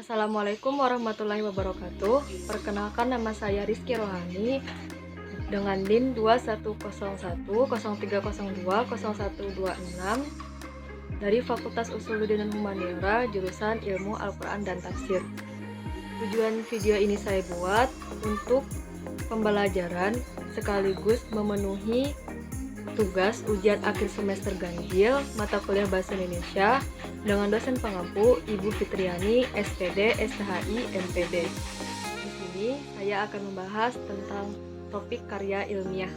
Assalamualaikum warahmatullahi wabarakatuh. Perkenalkan, nama saya Rizky Rohani dengan NIM 210103020126 dari Fakultas Usuluddin dan Humaniora jurusan Ilmu Al-Quran dan Tafsir. Tujuan video ini saya buat untuk pembelajaran sekaligus memenuhi tugas ujian akhir semester ganjil mata kuliah Bahasa Indonesia dengan dosen pengampu Ibu Fitriani, SPD, STHI, MPD. Di sini saya akan membahas tentang topik karya ilmiah.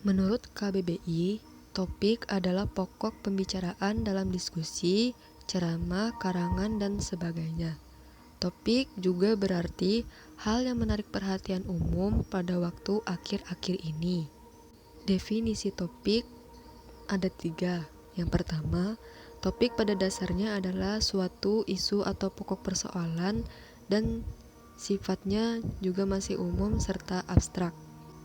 Menurut KBBI, topik adalah pokok pembicaraan dalam diskusi, ceramah, karangan, dan sebagainya. Topik juga berarti hal yang menarik perhatian umum pada waktu akhir-akhir ini. Definisi topik ada 3. Yang pertama, topik pada dasarnya adalah suatu isu atau pokok persoalan dan sifatnya juga masih umum serta abstrak.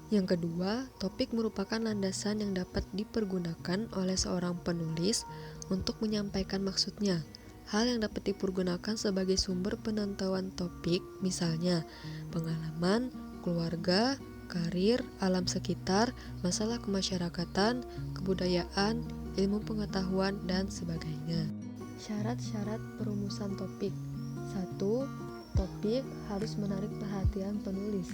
Yang kedua, topik merupakan landasan yang dapat dipergunakan oleh seorang penulis untuk menyampaikan maksudnya. Hal yang dapat dipergunakan sebagai sumber penentuan topik, misalnya pengalaman, keluarga, karir, alam sekitar, masalah kemasyarakatan, kebudayaan, ilmu pengetahuan, dan sebagainya. Syarat-syarat perumusan topik. 1. Topik harus menarik perhatian penulis.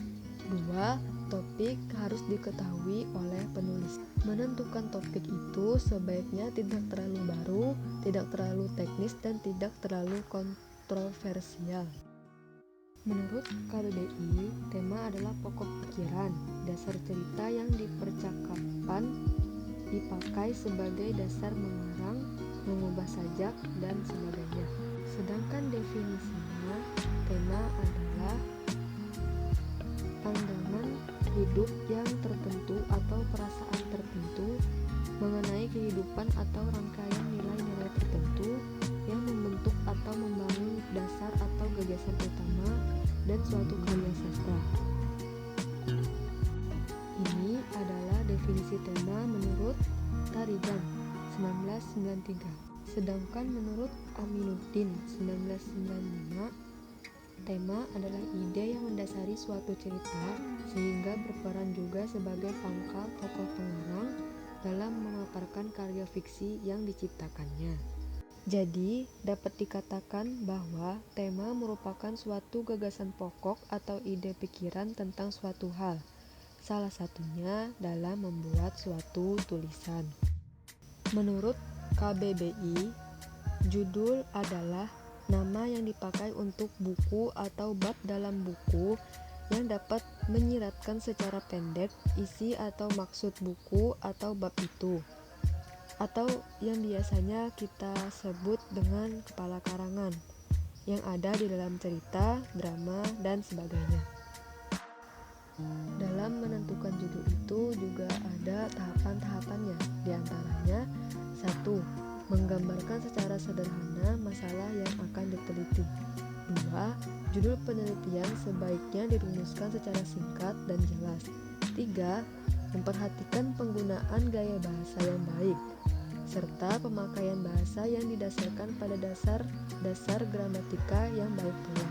2. Topik harus diketahui oleh penulis. Menentukan topik itu sebaiknya tidak terlalu baru, tidak terlalu teknis, dan tidak terlalu kontroversial. Menurut KBBI, tema adalah pokok pikiran, dasar cerita yang di percakapan dipakai sebagai dasar mengarang, mengubah sajak, dan sebagainya. Sedangkan definisinya, tema adalah pandangan hidup yang tertentu atau perasaan tertentu mengenai kehidupan atau rangkaian nilai-nilai tertentu yang membentuk atau membangun dasar atau gagasan utama dan suatu karya sastra. Ini adalah definisi tema menurut Tarigan 1993. Sedangkan menurut Aminuddin 1995, tema adalah ide yang mendasari suatu cerita sehingga berperan juga sebagai pangkal tokoh pengarang dalam memaparkan karya fiksi yang diciptakannya. Jadi, dapat dikatakan bahwa tema merupakan suatu gagasan pokok atau ide pikiran tentang suatu hal, salah satunya dalam membuat suatu tulisan. Menurut KBBI, judul adalah nama yang dipakai untuk buku atau bab dalam buku yang dapat menyiratkan secara pendek isi atau maksud buku atau bab itu, atau yang biasanya kita sebut dengan kepala karangan yang ada di dalam cerita, drama, dan sebagainya. Dalam menentukan judul itu juga ada tahapan-tahapannya, diantaranya 1. Menggambarkan secara sederhana masalah yang akan diteliti. 2. Judul penelitian sebaiknya dirumuskan secara singkat dan jelas. 3. Memperhatikan penggunaan gaya bahasa yang baik, serta pemakaian bahasa yang didasarkan pada dasar gramatika yang baik pula.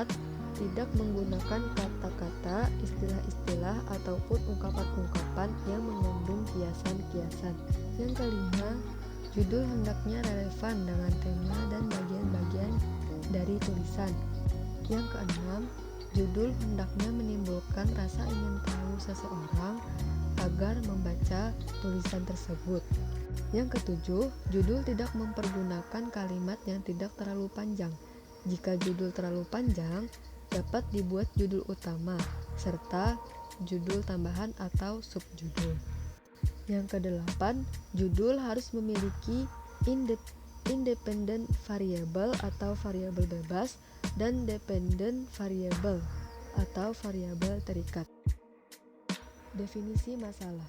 4. Tidak menggunakan kata-kata, istilah-istilah, ataupun ungkapan-ungkapan yang mengandung kiasan-kiasan. Yang kelima, judul hendaknya relevan dengan tema dan bagian-bagian dari tulisan. Yang keenam, judul hendaknya menimbulkan rasa ingin tahu seseorang agar membaca tulisan tersebut. Yang ketujuh, judul tidak mempergunakan kalimat yang tidak terlalu panjang. Jika judul terlalu panjang, dapat dibuat judul utama, serta judul tambahan atau subjudul. Yang kedelapan, judul harus memiliki independent variable atau variabel bebas dan dependent variable atau variabel terikat. Definisi masalah.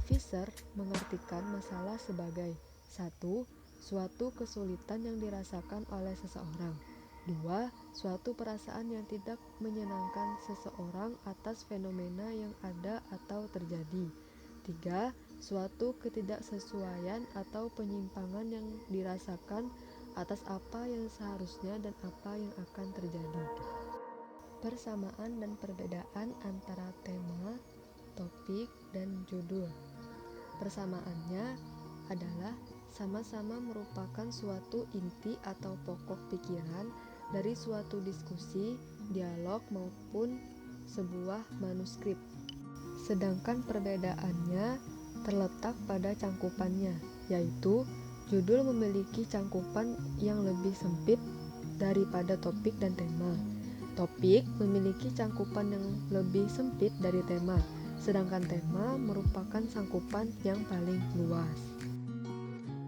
Fisher mengartikan masalah sebagai 1. Suatu kesulitan yang dirasakan oleh seseorang. 2. Suatu perasaan yang tidak menyenangkan seseorang atas fenomena yang ada atau terjadi. 3. Suatu ketidaksesuaian atau penyimpangan yang dirasakan atas apa yang seharusnya dan apa yang akan terjadi. Persamaan dan perbedaan antara tema, topik, dan judul. Persamaannya adalah sama-sama merupakan suatu inti atau pokok pikiran dari suatu diskusi, dialog, maupun sebuah manuskrip. Sedangkan perbedaannya terletak pada cangkupannya, yaitu judul memiliki cangkupan yang lebih sempit daripada topik dan tema. Topik memiliki cangkupan yang lebih sempit dari tema, sedangkan tema merupakan cangkupan yang paling luas.